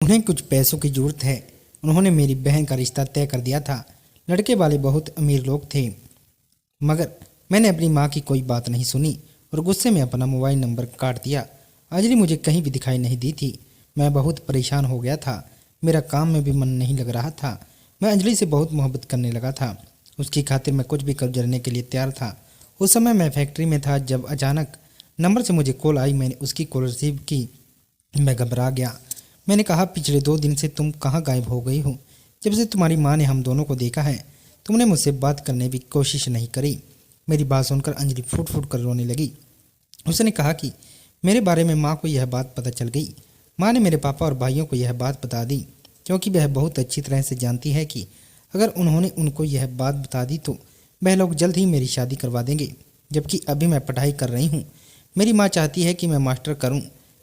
उन्हें कुछ पैसों की जरूरत है। उन्होंने मेरी बहन का रिश्ता तय कर दिया था। लड़के वाले बहुत अमीर लोग थे, मगर मैंने अपनी माँ की कोई बात नहीं सुनी और गुस्से में अपना मोबाइल नंबर काट दिया। अंजलि मुझे कहीं भी दिखाई नहीं दी थी। मैं बहुत परेशान हो गया था। मेरा काम में भी मन नहीं लग रहा था। मैं अंजलि से बहुत मोहब्बत करने लगा था। उसकी खातिर मैं कुछ भी कर करने के लिए तैयार था। उस समय मैं फैक्ट्री में था जब अचानक नंबर से मुझे कॉल आई। मैंने उसकी कॉल रिसीव की। मैं घबरा गया। मैंने कहा, पिछले 2 दिन से तुम कहाँ गायब हो गई हो? जब से तुम्हारी माँ ने हम दोनों को देखा है, तुमने मुझसे बात करने की कोशिश नहीं करी। मेरी बात सुनकर अंजलि फूट फूट कर रोने लगी। उसने कहा कि मेरे बारे में माँ को यह बात पता चल गई। माँ ने मेरे पापा और भाइयों को यह बात बता दी, क्योंकि वह बहुत अच्छी तरह से जानती है कि अगर उन्होंने उनको यह बात बता दी तो वह लोग जल्द ही मेरी शादी करवा देंगे। जबकि अभी मैं पढ़ाई कर रही हूँ। मेरी माँ चाहती है कि मैं मास्टर करूँ,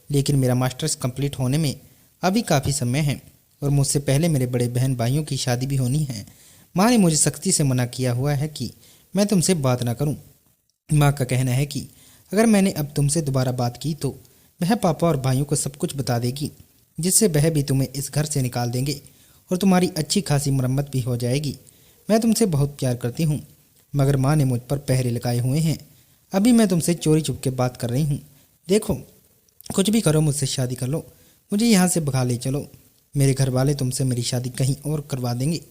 लेकिन मेरा मास्टर्स कंप्लीट होने में अभी काफ़ी समय है और मुझसे पहले मेरे बड़े बहन भाइयों की शादी भी होनी है। माँ ने मुझे सख्ती से मना किया हुआ है कि मैं तुमसे बात ना करूँ। माँ का कहना है कि अगर मैंने अब तुमसे दोबारा बात की तो वह पापा और भाइयों को सब कुछ बता देगी, जिससे वह भी तुम्हें इस घर से निकाल देंगे और तुम्हारी अच्छी खासी मरम्मत भी हो जाएगी। मैं तुमसे बहुत प्यार करती हूँ, मगर माँ ने मुझ पर पहरे लगाए हुए हैं। अभी मैं तुमसे चोरी छुप के बात कर रही हूँ। देखो, कुछ भी करो, मुझसे शादी कर लो। मुझे यहाँ से भगा ले चलो। मेरे घर वाले तुमसे मेरी शादी कहीं और करवा देंगे।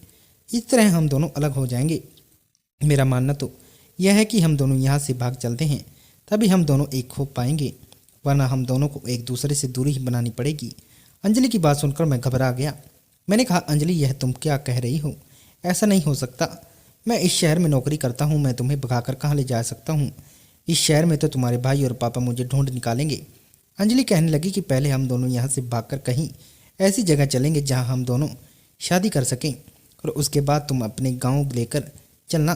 इस तरह हम दोनों अलग हो जाएंगे। मेरा मानना तो यह है कि हम दोनों यहाँ से भाग चलते हैं, तभी हम दोनों एक हो पाएंगे, वरना हम दोनों को एक दूसरे से दूरी ही बनानी पड़ेगी। अंजलि की बात सुनकर मैं घबरा गया। मैंने कहा, अंजलि, यह तुम क्या कह रही हो? ऐसा नहीं हो सकता। मैं इस शहर में नौकरी करता हूँ। मैं तुम्हें भगाकर कहाँ ले जा सकता हूँ? इस शहर में तो तुम्हारे भाई और पापा मुझे ढूंढ निकालेंगे। अंजलि कहने लगी कि पहले हम दोनों यहाँ से भागकर कहीं ऐसी जगह चलेंगे जहाँ हम दोनों शादी कर सकें, और उसके बाद तुम अपने गाँव लेकर चलना।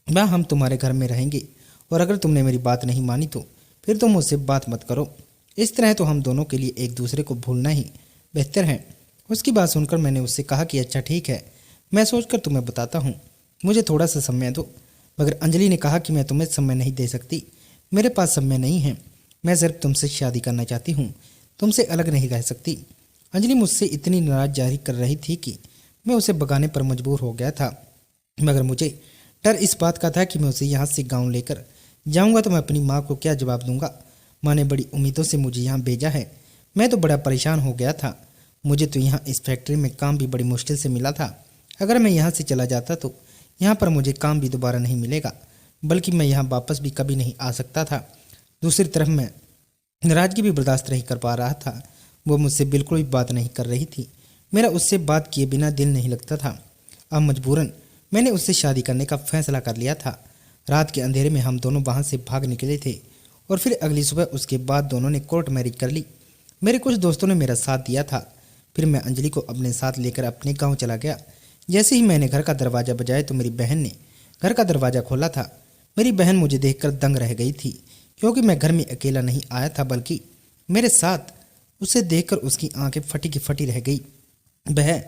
वहाँ हम तुम्हारे घर में रहेंगे, और अगर तुमने मेरी बात नहीं मानी तो फिर तुम मुझसे बात मत करो। इस तरह तो हम दोनों के लिए एक दूसरे को भूलना ही बेहतर है। उसकी बात सुनकर मैंने उससे कहा कि अच्छा ठीक है, मैं सोचकर तुम्हें बताता हूँ, मुझे थोड़ा सा समय दो। मगर अंजलि ने कहा कि मैं तुम्हें समय नहीं दे सकती। मेरे पास समय नहीं है। मैं सिर्फ तुमसे शादी करना चाहती हूँ, तुमसे अलग नहीं रह सकती। अंजलि मुझसे इतनी नाराज जाहिर कर रही थी कि मैं उसे भगाने पर मजबूर हो गया था। मगर मुझे डर इस बात का था कि मैं उसे यहाँ से गाँव लेकर जाऊँगा तो मैं अपनी माँ को क्या जवाब दूंगा। माँ ने बड़ी उम्मीदों से मुझे यहाँ भेजा है। मैं तो बड़ा परेशान हो गया था। मुझे तो यहाँ इस फैक्ट्री में काम भी बड़ी मुश्किल से मिला था। अगर मैं यहाँ से चला जाता तो यहाँ पर मुझे काम भी दोबारा नहीं मिलेगा, बल्कि मैं यहाँ वापस भी कभी नहीं आ सकता था। दूसरी तरफ मैं नाराज़गी भी बर्दाश्त नहीं कर पा रहा था। वो मुझसे बिल्कुल भी बात नहीं कर रही थी। मेरा उससे बात किए बिना दिल नहीं लगता था। अब मजबूरन मैंने उससे शादी करने का फैसला कर लिया था। रात के अंधेरे में हम दोनों वहाँ से भाग निकले थे और फिर अगली सुबह उसके बाद दोनों ने कोर्ट मैरिज कर ली। मेरे कुछ दोस्तों ने मेरा साथ दिया था। फिर मैं अंजलि को अपने साथ लेकर अपने गांव चला गया। जैसे ही मैंने घर का दरवाज़ा बजाया तो मेरी बहन ने घर का दरवाज़ा खोला था। मेरी बहन मुझे देखकर दंग रह गई थी, क्योंकि मैं घर में अकेला नहीं आया था बल्कि मेरे साथ। उसे देखकर उसकी आंखें फटी की फटी रह गई। वह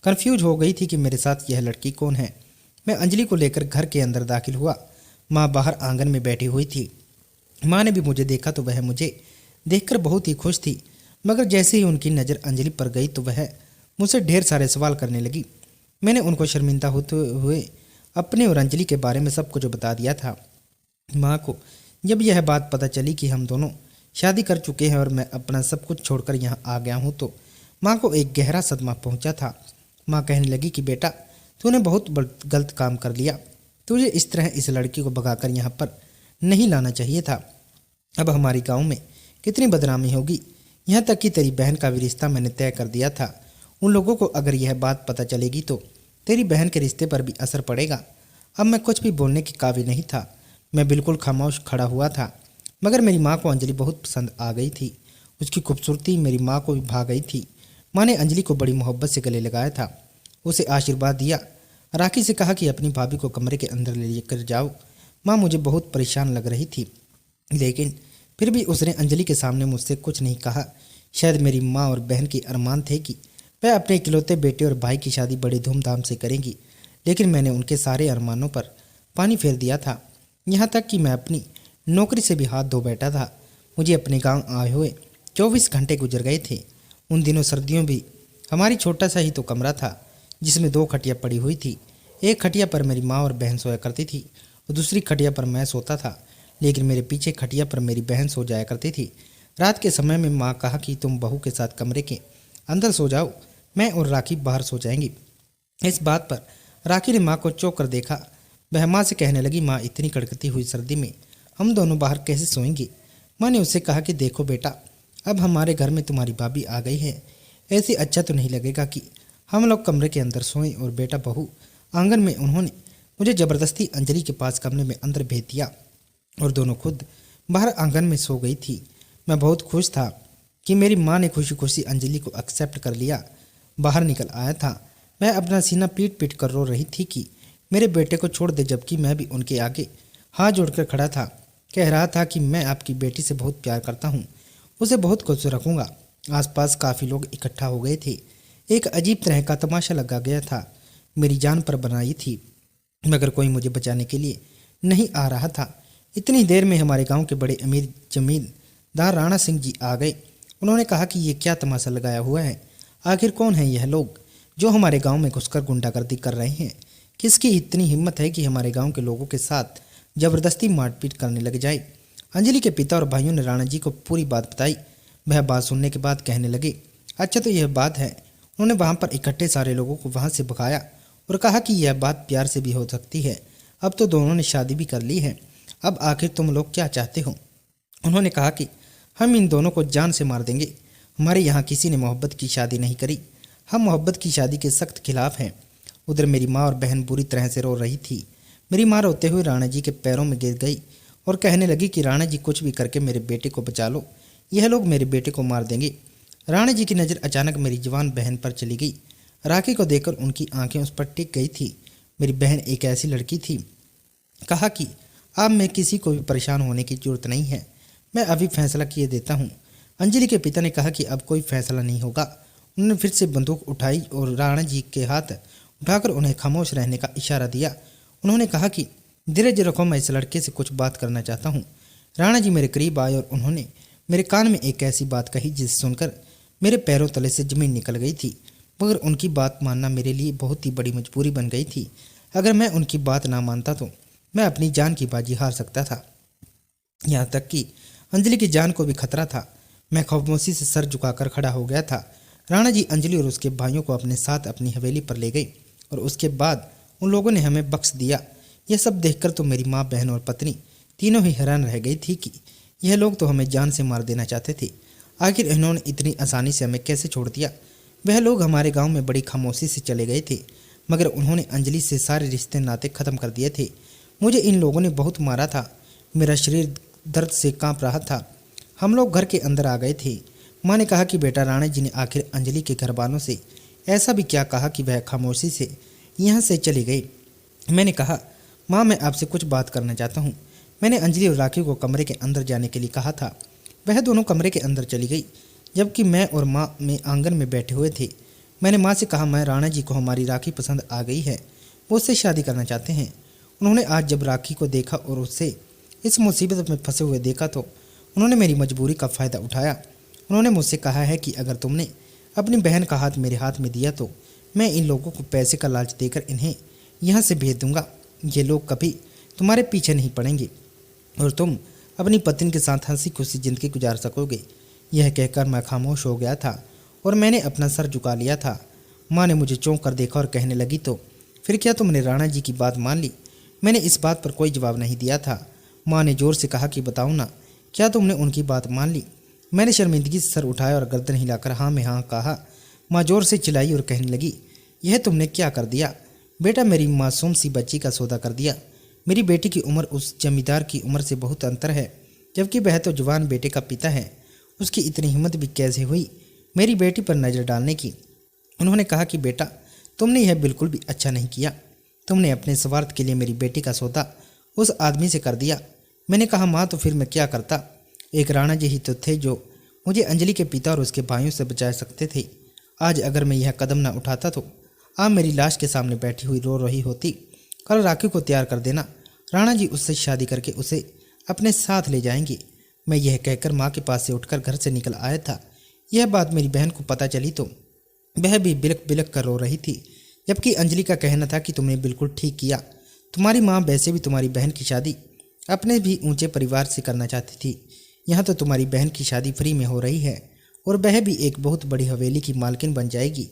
कंफ्यूज हो गई थी कि मेरे साथ यह लड़की कौन है। मैं अंजलि को लेकर घर के अंदर दाखिल हुआ। माँ बाहर आंगन में बैठी हुई थी। माँ ने भी मुझे देखा तो वह मुझे देखकर बहुत ही खुश थी, मगर जैसे ही उनकी नज़र अंजलि पर गई तो वह मुझसे ढेर सारे सवाल करने लगी। मैंने उनको शर्मिंदा होते हुए अपने और अंजलि के बारे में सब कुछ बता दिया था। माँ को जब यह बात पता चली कि हम दोनों शादी कर चुके हैं और मैं अपना सब कुछ छोड़कर यहाँ आ गया हूँ तो माँ को एक गहरा सदमा पहुँचा था। माँ कहने लगी कि बेटा, तूने बहुत गलत काम कर लिया। तुझे इस तरह इस लड़की को भगाकर यहाँ पर नहीं लाना चाहिए था। अब हमारी गांव में कितनी बदनामी होगी। यहाँ तक कि तेरी बहन का भी रिश्ता मैंने तय कर दिया था। उन लोगों को अगर यह बात पता चलेगी तो तेरी बहन के रिश्ते पर भी असर पड़ेगा। अब मैं कुछ भी बोलने के काबिल नहीं था। मैं बिल्कुल खामोश खड़ा हुआ था। मगर मेरी माँ को अंजलि बहुत पसंद आ गई थी। उसकी खूबसूरती मेरी माँ को भी भा गई थी। माँ ने अंजलि को बड़ी मोहब्बत से गले लगाया था, उसे आशीर्वाद दिया। राखी से कहा कि अपनी भाभी को कमरे के अंदर ले कर जाओ। माँ मुझे बहुत परेशान लग रही थी, लेकिन फिर भी उसने अंजलि के सामने मुझसे कुछ नहीं कहा। शायद मेरी माँ और बहन की अरमान थे कि वह अपने इकलौते बेटे और भाई की शादी बड़ी धूमधाम से करेंगी, लेकिन मैंने उनके सारे अरमानों पर पानी फेर दिया था। यहाँ तक कि मैं अपनी नौकरी से भी हाथ धो बैठा था। मुझे अपने गाँव आए हुए 24 घंटे गुजर गए थे। उन दिनों सर्दियों भी हमारी छोटा सा ही तो कमरा था जिसमें 2 खटिया पड़ी हुई थी। एक खटिया पर मेरी माँ और बहन सोया करती थी और दूसरी खटिया पर मैं सोता था, लेकिन मेरे पीछे खटिया पर मेरी बहन सो जाया करती थी। रात के समय में माँ कहा कि तुम बहू के साथ कमरे के अंदर सो जाओ, मैं और राखी बाहर सो जाएंगी। इस बात पर राखी ने माँ को चौंक कर देखा। वह माँ से कहने लगी, माँ इतनी कड़कती हुई सर्दी में हम दोनों बाहर कैसे सोएंगे। माँ ने उससे कहा कि देखो बेटा, अब हमारे घर में तुम्हारी भाभी आ गई है, ऐसे अच्छा तो नहीं लगेगा कि हम लोग कमरे के अंदर सोएं और बेटा बहू आंगन में। उन्होंने मुझे ज़बरदस्ती अंजलि के पास कमरे में अंदर भेज दिया और दोनों खुद बाहर आंगन में सो गई थी। मैं बहुत खुश था कि मेरी माँ ने खुशी खुशी अंजलि को एक्सेप्ट कर लिया। बाहर निकल आया था, मैं अपना सीना पीट पीट कर रो रही थी कि मेरे बेटे को छोड़ दे, जबकि मैं भी उनके आगे हाथ जोड़कर खड़ा था। कह रहा था कि मैं आपकी बेटी से बहुत प्यार करता हूँ, उसे बहुत खुश रखूँगा। आसपास काफ़ी लोग इकट्ठा हो गए थे। एक अजीब तरह का तमाशा लगा गया था। मेरी जान पर बनाई थी, मगर कोई मुझे बचाने के लिए नहीं आ रहा था। इतनी देर में हमारे गांव के बड़े अमीर जमींदार राणा सिंह जी आ गए। उन्होंने कहा कि ये क्या तमाशा लगाया हुआ है, आखिर कौन है यह लोग जो हमारे गांव में घुसकर गुंडागर्दी कर रहे हैं। किसकी इतनी हिम्मत है कि हमारे गांव के लोगों के साथ जबरदस्ती मारपीट करने लग जाए। अंजलि के पिता और भाइयों ने राणा जी को पूरी बात बताई। वह बात सुनने के बाद कहने लगे, अच्छा तो यह बात है। उन्होंने वहां पर इकट्ठे सारे लोगों को वहां से भगाया और कहा कि यह बात प्यार से भी हो सकती है। अब तो दोनों ने शादी भी कर ली है, अब आखिर तुम लोग क्या चाहते हो। उन्होंने कहा कि हम इन दोनों को जान से मार देंगे। हमारे यहाँ किसी ने मोहब्बत की शादी नहीं करी, हम मोहब्बत की शादी के सख्त खिलाफ हैं। उधर मेरी माँ और बहन बुरी तरह से रो रही थी। मेरी माँ रोते हुए राणा जी के पैरों में गिर गई और कहने लगी कि राणा जी कुछ भी करके मेरे बेटे को बचा लो, यह लोग मेरे बेटे को मार देंगे। राणा जी की नज़र अचानक मेरी जवान बहन पर चली गई। राखी को देखकर उनकी आंखें उस पर टिक गई थी। मेरी बहन एक ऐसी लड़की थी। कहा कि अब मैं किसी को भी परेशान होने की जरूरत नहीं है, मैं अभी फैसला किए देता हूँ। अंजलि के पिता ने कहा कि अब कोई फैसला नहीं होगा। उन्होंने फिर से बंदूक उठाई और राणा जी के हाथ उठाकर उन्हें खामोश रहने का इशारा दिया। उन्होंने कहा कि धीरज रखो, मैं इस लड़के से कुछ बात करना चाहता हूँ। राणा जी मेरे करीब आए और उन्होंने मेरे कान में एक ऐसी बात कही जिसे सुनकर मेरे पैरों तले से जमीन निकल गई थी। मगर उनकी बात मानना मेरे लिए बहुत ही बड़ी मजबूरी बन गई थी। अगर मैं उनकी बात ना मानता तो मैं अपनी जान की बाजी हार सकता था। यहाँ तक कि अंजलि की जान को भी खतरा था। मैं खामोशी से सर झुकाकर खड़ा हो गया था। राणा जी अंजलि और उसके भाइयों को अपने साथ अपनी हवेली पर ले गई और उसके बाद उन लोगों ने हमें बख्श दिया। यह सब देखकर तो मेरी माँ, बहन और पत्नी तीनों ही हैरान रह गई थी कि यह लोग तो हमें जान से मार देना चाहते थे। आखिर इन्होंने इतनी आसानी से हमें कैसे छोड़ दिया। वह लोग हमारे गांव में बड़ी खामोशी से चले गए थे, मगर उन्होंने अंजलि से सारे रिश्ते नाते ख़त्म कर दिए थे। मुझे इन लोगों ने बहुत मारा था, मेरा शरीर दर्द से कांप रहा था। हम लोग घर के अंदर आ गए थे। माँ ने कहा कि बेटा, राणा जी ने आखिर अंजलि के घर वालों से ऐसा भी क्या कहा कि वह खामोशी से यहाँ से चली गई। मैंने कहा, माँ मैं आपसे कुछ बात करना चाहता हूँ। मैंने अंजलि और राखी को कमरे के अंदर जाने के लिए कहा था। वह दोनों कमरे के अंदर चली गई, जबकि मैं और माँ में आंगन में बैठे हुए थे। मैंने माँ से कहा, मैं राणा जी को हमारी राखी पसंद आ गई है, वो उससे शादी करना चाहते हैं। उन्होंने आज जब राखी को देखा और उससे इस मुसीबत में फंसे हुए देखा तो उन्होंने मेरी मजबूरी का फ़ायदा उठाया। उन्होंने मुझसे कहा है कि अगर तुमने अपनी बहन का हाथ मेरे हाथ में दिया तो मैं इन लोगों को पैसे का लालच देकर इन्हें यहाँ से भेज दूँगा। ये लोग कभी तुम्हारे पीछे नहीं पड़ेंगे और तुम अपनी पत्नी के साथ हंसी खुशी ज़िंदगी गुजार सकोगे। यह कहकर मैं खामोश हो गया था और मैंने अपना सर झुका लिया था। माँ ने मुझे चौंक कर देखा और कहने लगी, तो फिर क्या तुमने राणा जी की बात मान ली। मैंने इस बात पर कोई जवाब नहीं दिया था। माँ ने जोर से कहा कि बताओ ना, क्या तुमने उनकी बात मान ली। मैंने शर्मिंदगी से सर उठाया और गर्दन हिलाकर हाँ में हाँ कहा। माँ जोर से चिल्लाई और कहने लगी, यह तुमने क्या कर दिया बेटा, मेरी मासूम सी बच्ची का सौदा कर दिया। मेरी बेटी की उम्र उस जमींदार की उम्र से बहुत अंतर है, जबकि वह तो जवान बेटे का पिता है। उसकी इतनी हिम्मत भी कैसे हुई मेरी बेटी पर नज़र डालने की। उन्होंने कहा कि बेटा, तुमने यह बिल्कुल भी अच्छा नहीं किया। तुमने अपने स्वार्थ के लिए मेरी बेटी का सौदा उस आदमी से कर दिया। मैंने कहा, माँ तो फिर मैं क्या करता। एक राणा जी ही तो थे जो मुझे अंजलि के पिता और उसके भाइयों से बचा सकते थे। आज अगर मैं यह कदम न उठाता तो आप मेरी लाश के सामने बैठी हुई रो रही होती। कल राखी को तैयार कर देना, राणा जी उससे शादी करके उसे अपने साथ ले जाएंगे। मैं यह कहकर माँ के पास से उठकर घर से निकल आया था। यह बात मेरी बहन को पता चली तो वह भी बिलक बिलक कर रो रही थी, जबकि अंजलि का कहना था कि तुमने बिल्कुल ठीक किया। तुम्हारी माँ वैसे भी तुम्हारी बहन की शादी अपने भी ऊंचे परिवार से करना चाहती थी। यहाँ तो तुम्हारी बहन की शादी फ्री में हो रही है और वह भी एक बहुत बड़ी हवेली की मालकिन बन जाएगी।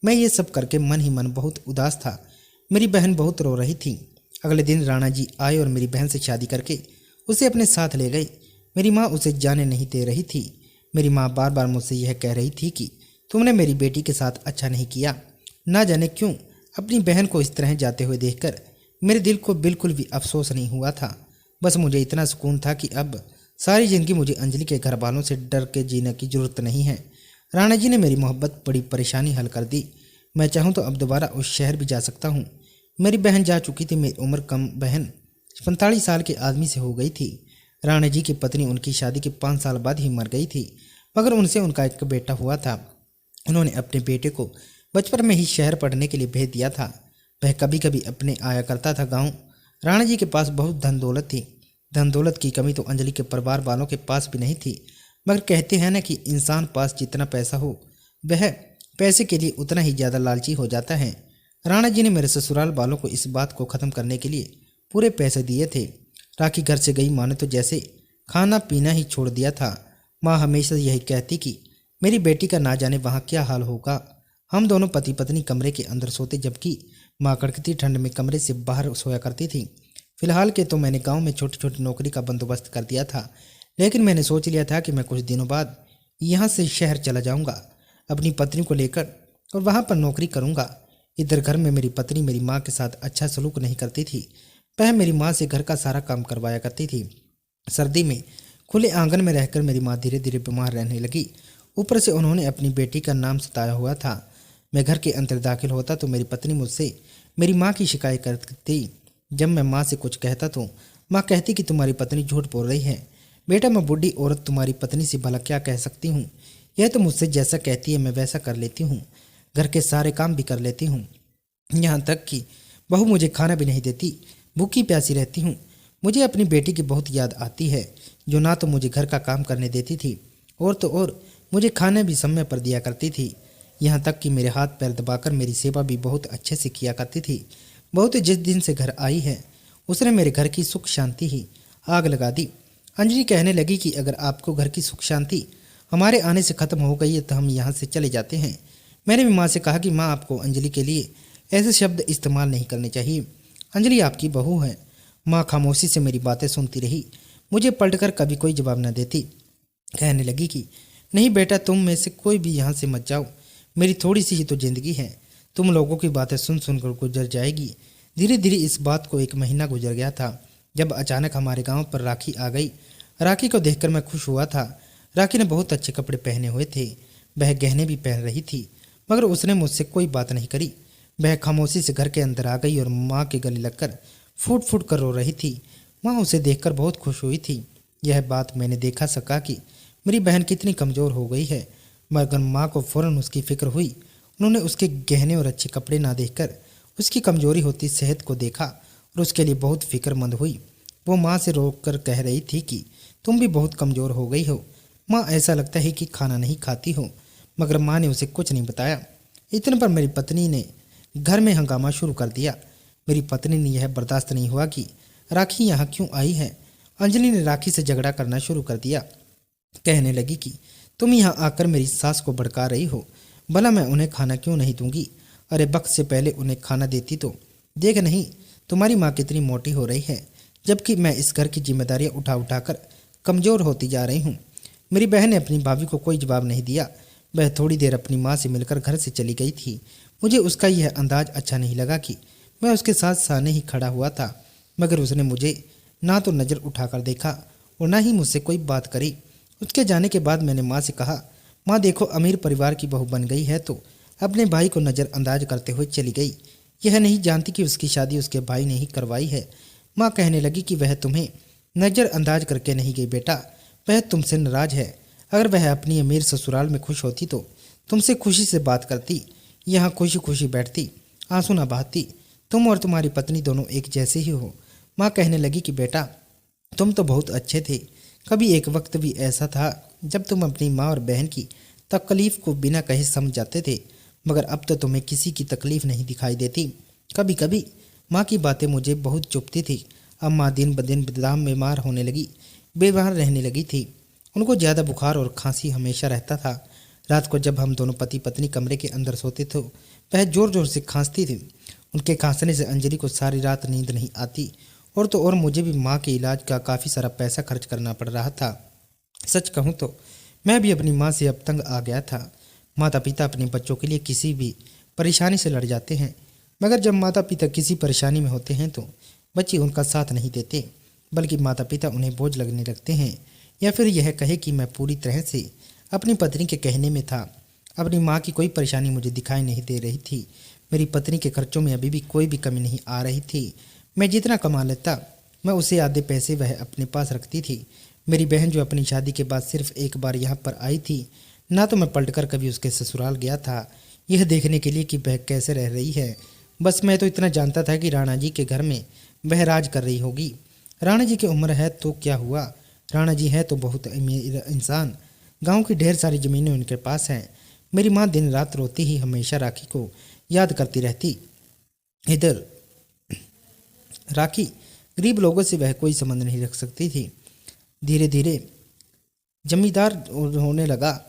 मैं ये सब करके मन ही मन बहुत उदास था। मेरी बहन बहुत रो रही थी। अगले दिन राणा जी आए और मेरी बहन से शादी करके उसे अपने साथ ले गए। मेरी माँ उसे जाने नहीं दे रही थी। मेरी माँ बार बार मुझसे यह कह रही थी कि तुमने मेरी बेटी के साथ अच्छा नहीं किया। ना जाने क्यों अपनी बहन को इस तरह जाते हुए देखकर मेरे दिल को बिल्कुल भी अफसोस नहीं हुआ था। बस मुझे इतना सुकून था कि अब सारी जिंदगी मुझे अंजलि के घर वालों से डर के जीने की जरूरत नहीं है। राणा जी ने मेरी मोहब्बत बड़ी परेशानी हल कर दी। मैं चाहूँ तो अब दोबारा उस शहर भी जा सकता हूँ। मेरी बहन जा चुकी थी। मेरी उम्र कम बहन 45 साल के आदमी से हो गई थी। राणा जी की पत्नी उनकी शादी के 5 साल बाद ही मर गई थी, मगर उनसे उनका एक बेटा हुआ था। उन्होंने अपने बेटे को बचपन में ही शहर पढ़ने के लिए भेज दिया था। वह कभी कभी अपने आया करता था गांव। राणा जी के पास बहुत धन दौलत थी। धन दौलत की कमी तो अंजलि के परिवार वालों के पास भी नहीं थी, मगर कहते हैं ना कि इंसान पास जितना पैसा हो वह पैसे के लिए उतना ही ज़्यादा लालची हो जाता है। राणा जी ने मेरे ससुराल वालों को इस बात को ख़त्म करने के लिए पूरे पैसे दिए थे। राखी घर से गई माँ ने तो जैसे खाना पीना ही छोड़ दिया था। माँ हमेशा यही कहती कि मेरी बेटी का ना जाने वहाँ क्या हाल होगा। हम दोनों पति पत्नी कमरे के अंदर सोते, जबकि माँ कड़कती ठंड में कमरे से बाहर सोया करती थी। फिलहाल के तो मैंने गांव में छोटी छोटी नौकरी का बंदोबस्त कर दिया था, लेकिन मैंने सोच लिया था कि मैं कुछ दिनों बाद यहाँ से शहर चला जाऊँगा अपनी पत्नी को लेकर और वहाँ पर नौकरी करूँगा। इधर घर में मेरी पत्नी मेरी माँ के साथ अच्छा सलूक नहीं करती थी। वह मेरी माँ से घर का सारा काम करवाया करती थी। सर्दी में खुले आंगन में रहकर मेरी माँ धीरे धीरे बीमार रहने लगी। ऊपर से उन्होंने अपनी बेटी का नाम सताया हुआ था। मैं घर के अंदर दाखिल होता तो मेरी पत्नी मुझसे मेरी माँ की शिकायत करती। जब मैं माँ से कुछ कहता तो माँ कहती कि तुम्हारी पत्नी झूठ बोल रही है। बेटा, मैं बूढ़ी औरत तुम्हारी पत्नी से भला क्या कह सकती हूँ। यह तो मुझसे जैसा कहती है मैं वैसा कर लेती हूँ। घर के सारे काम भी कर लेती हूँ, यहाँ तक कि बहू मुझे खाना भी नहीं देती। भूखी प्यासी रहती हूँ। मुझे अपनी बेटी की बहुत याद आती है, जो ना तो मुझे घर का काम करने देती थी और तो और मुझे खाना भी समय पर दिया करती थी। यहाँ तक कि मेरे हाथ पैर दबाकर मेरी सेवा भी बहुत अच्छे से किया करती थी। बहुत जिस दिन से घर आई है उसने मेरे घर की सुख शांति ही आग लगा दी। अंजलि कहने लगी कि अगर आपको घर की सुख शांति हमारे आने से ख़त्म हो गई है तो हम यहाँ से चले जाते हैं। मैंने भी माँ से कहा कि माँ, आपको अंजलि के लिए ऐसे शब्द इस्तेमाल नहीं करने चाहिए। अंजलि आपकी बहू है। माँ खामोशी से मेरी बातें सुनती रही, मुझे पलटकर कभी कोई जवाब न देती। कहने लगी कि नहीं बेटा, तुम में से कोई भी यहाँ से मत जाओ। मेरी थोड़ी सी ही तो जिंदगी है, तुम लोगों की बातें सुन सुनकर गुजर जाएगी। धीरे धीरे इस बात को 1 महीना गुजर गया था, जब अचानक हमारे गांव पर राखी आ गई। राखी को देखकर मैं खुश हुआ था। राखी ने बहुत अच्छे कपड़े पहने हुए थे। वह गहने भी पहन रही थी, मगर उसने मुझसे कोई बात नहीं करी। वह खामोशी से घर के अंदर आ गई और माँ के गले लगकर फूट फूट कर रो रही थी। माँ उसे देखकर बहुत खुश हुई थी। यह बात मैंने देखा सका कि मेरी बहन कितनी कमज़ोर हो गई है, मगर माँ को फ़ौरन उसकी फिक्र हुई। उन्होंने उसके गहने और अच्छे कपड़े ना देखकर उसकी कमज़ोरी होती सेहत को देखा और उसके लिए बहुत फिक्रमंद हुई। वो माँ से रोक कर कह रही थी कि तुम भी बहुत कमज़ोर हो गई हो माँ, ऐसा लगता है कि खाना नहीं खाती हो। मगर माँ ने उसे कुछ नहीं बताया। इतने पर मेरी पत्नी ने घर में हंगामा शुरू कर दिया। मेरी पत्नी ने यह बर्दाश्त नहीं हुआ कि राखी यहाँ क्यों आई है। अंजलि ने राखी से झगड़ा करना शुरू कर दिया। कहने लगी कि तुम यहाँ आकर मेरी सास को भड़का रही हो, भला मैं उन्हें खाना क्यों नहीं दूंगी। अरे वक्त से पहले उन्हें खाना देती तो देख नहीं तुम्हारी माँ कितनी मोटी हो रही है, जबकि मैं इस घर की जिम्मेदारियाँ उठा उठाकर कमज़ोर होती जा रही हूँ। मेरी बहन ने अपनी भाभी को कोई जवाब नहीं दिया। वह थोड़ी देर अपनी माँ से मिलकर घर से चली गई थी। मुझे उसका यह अंदाज अच्छा नहीं लगा कि मैं उसके साथ सामने ही खड़ा हुआ था, मगर उसने मुझे ना तो नज़र उठाकर देखा और ना ही मुझसे कोई बात करी। उसके जाने के बाद मैंने माँ से कहा, माँ देखो, अमीर परिवार की बहू बन गई है तो अपने भाई को नज़रअंदाज करते हुए चली गई। यह नहीं जानती कि उसकी शादी उसके भाई ने ही करवाई है। माँ कहने लगी कि वह तुम्हें नज़रअंदाज करके नहीं गई बेटा, वह तुमसे नाराज़ है। अगर वह अपनी अमीर ससुराल में खुश होती तो तुमसे खुशी से बात करती, यहाँ खुशी खुशी बैठती, आंसू ना बहाती। तुम और तुम्हारी पत्नी दोनों एक जैसे ही हो। माँ कहने लगी कि बेटा, तुम तो बहुत अच्छे थे। कभी एक वक्त भी ऐसा था जब तुम अपनी माँ और बहन की तकलीफ़ को बिना कहे समझ जाते थे, मगर अब तो तुम्हें किसी की तकलीफ नहीं दिखाई देती। कभी कभी माँ की बातें मुझे बहुत चुभती थी। अब माँ दिन ब दिन बदनाम बीमार होने लगी, बीमार रहने लगी थी। उनको ज़्यादा बुखार और खांसी हमेशा रहता था। रात को जब हम दोनों पति पत्नी कमरे के अंदर सोते थे, वह जोर जोर से खांसती थी। उनके खांसने से अंजलि को सारी रात नींद नहीं आती। और तो और मुझे भी माँ के इलाज का काफ़ी सारा पैसा खर्च करना पड़ रहा था। सच कहूँ तो मैं भी अपनी माँ से अब तंग आ गया था। माता पिता अपने बच्चों के लिए किसी भी परेशानी से लड़ जाते हैं, मगर जब माता पिता किसी परेशानी में होते हैं तो बच्चे उनका साथ नहीं देते, बल्कि माता पिता उन्हें बोझ लगने लगते हैं। या फिर यह कहे कि मैं पूरी तरह से अपनी पत्नी के कहने में था। अपनी माँ की कोई परेशानी मुझे दिखाई नहीं दे रही थी। मेरी पत्नी के खर्चों में अभी भी कोई भी कमी नहीं आ रही थी। मैं जितना कमा लेता, मैं उसे आधे पैसे वह अपने पास रखती थी। मेरी बहन जो अपनी शादी के बाद सिर्फ एक बार यहाँ पर आई थी, ना तो मैं पलटकर कभी उसके ससुराल गया था यह देखने के लिए कि वह कैसे रह रही है। बस मैं तो इतना जानता था कि राणा जी के घर में वह राज कर रही होगी। राणा जी की उम्र है तो क्या हुआ, राणा जी है तो बहुत अमीर इंसान। गांव की ढेर सारी ज़मीनें उनके पास हैं। मेरी माँ दिन रात रोती ही हमेशा राखी को याद करती रहती। इधर राखी गरीब लोगों से वह कोई संबंध नहीं रख सकती थी। धीरे धीरे जमींदार होने लगा।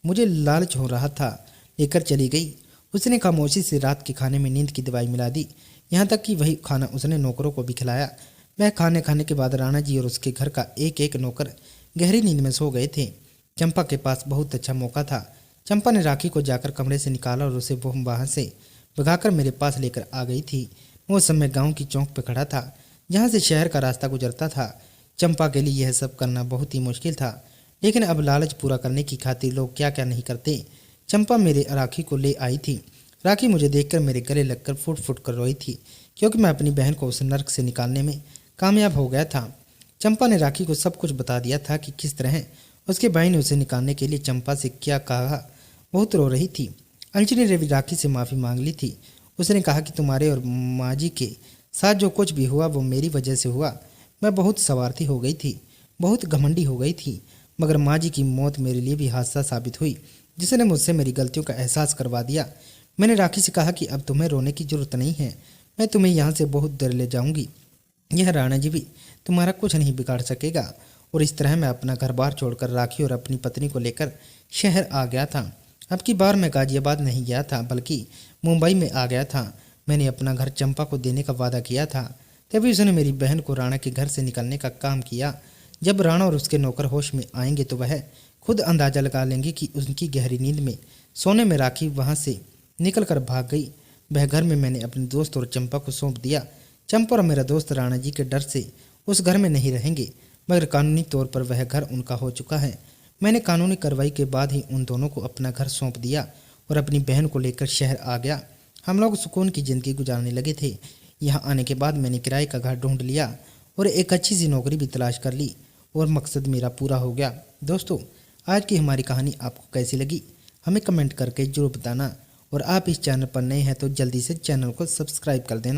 मुझे लालच हो रहा था, लेकर चली गई। उसने खामोशी से रात के खाने में नींद की दवाई मिला दी। यहाँ तक कि वही खाना उसने नौकरों को भी खिलाया। वह खाने के बाद राणा जी और उसके घर का एक एक नौकर गहरी नींद में सो गए थे। चंपा के पास बहुत अच्छा मौका था। चंपा ने राखी को जाकर कमरे से निकाला और उसे वो वहाँ से भगाकर मेरे पास लेकर आ गई थी। वो समय गांव की चौक पर खड़ा था, जहाँ से शहर का रास्ता गुजरता था। चंपा के लिए यह सब करना बहुत ही मुश्किल था, लेकिन अब लालच पूरा करने की खातिर लोग क्या क्या नहीं करते। चंपा मेरे राखी को ले आई थी। राखी मुझे देखकर मेरे गले लगकर फुट फुट कर रोई थी, क्योंकि मैं अपनी बहन को उस नर्क से निकालने में कामयाब हो गया था। चंपा ने राखी को सब कुछ बता दिया था कि किस तरह उसके भाई ने उसे निकालने के लिए चंपा से क्या कहा। बहुत रो रही थी। अंजलि ने भी राखी से माफ़ी मांग ली थी। उसने कहा कि तुम्हारे और माँ जी के साथ जो कुछ भी हुआ वो मेरी वजह से हुआ। मैं बहुत स्वार्थी हो गई थी, बहुत घमंडी हो गई थी, मगर माँ जी की मौत मेरे लिए भी हादसा साबित हुई, जिसने मुझसे मेरी गलतियों का एहसास करवा दिया। मैंने राखी से कहा कि अब तुम्हें रोने की जरूरत नहीं है, मैं तुम्हें यहाँ से बहुत देर ले जाऊँगी। यह राणा जी भी तुम्हारा कुछ नहीं बिगाड़ सकेगा। और इस तरह मैं अपना घर बार छोड़कर राखी और अपनी पत्नी को लेकर शहर आ गया था। अब की बार मैं गाजियाबाद नहीं गया था, बल्कि मुंबई में आ गया था। मैंने अपना घर चंपा को देने का वादा किया था, तभी उसने मेरी बहन को राणा के घर से निकलने का काम किया। जब राणा और उसके नौकर होश में आएंगे तो वह खुद अंदाजा लगा लेंगे कि उनकी गहरी नींद में सोने में राखी वहाँ से निकल कर भाग गई। वह घर में मैंने अपने दोस्त और चंपा को सौंप दिया। चंपा और मेरा दोस्त राणा जी के डर से उस घर में नहीं रहेंगे, मगर कानूनी तौर पर वह घर उनका हो चुका है। मैंने कानूनी कार्रवाई के बाद ही उन दोनों को अपना घर सौंप दिया और अपनी बहन को लेकर शहर आ गया। हम लोग सुकून की ज़िंदगी गुजारने लगे थे। यहाँ आने के बाद मैंने किराए का घर ढूंढ लिया और एक अच्छी सी नौकरी भी तलाश कर ली और मकसद मेरा पूरा हो गया। दोस्तों, आज की हमारी कहानी आपको कैसी लगी हमें कमेंट करके जरूर बताना, और आप इस चैनल पर नए हैं तो जल्दी से चैनल को सब्सक्राइब कर देना।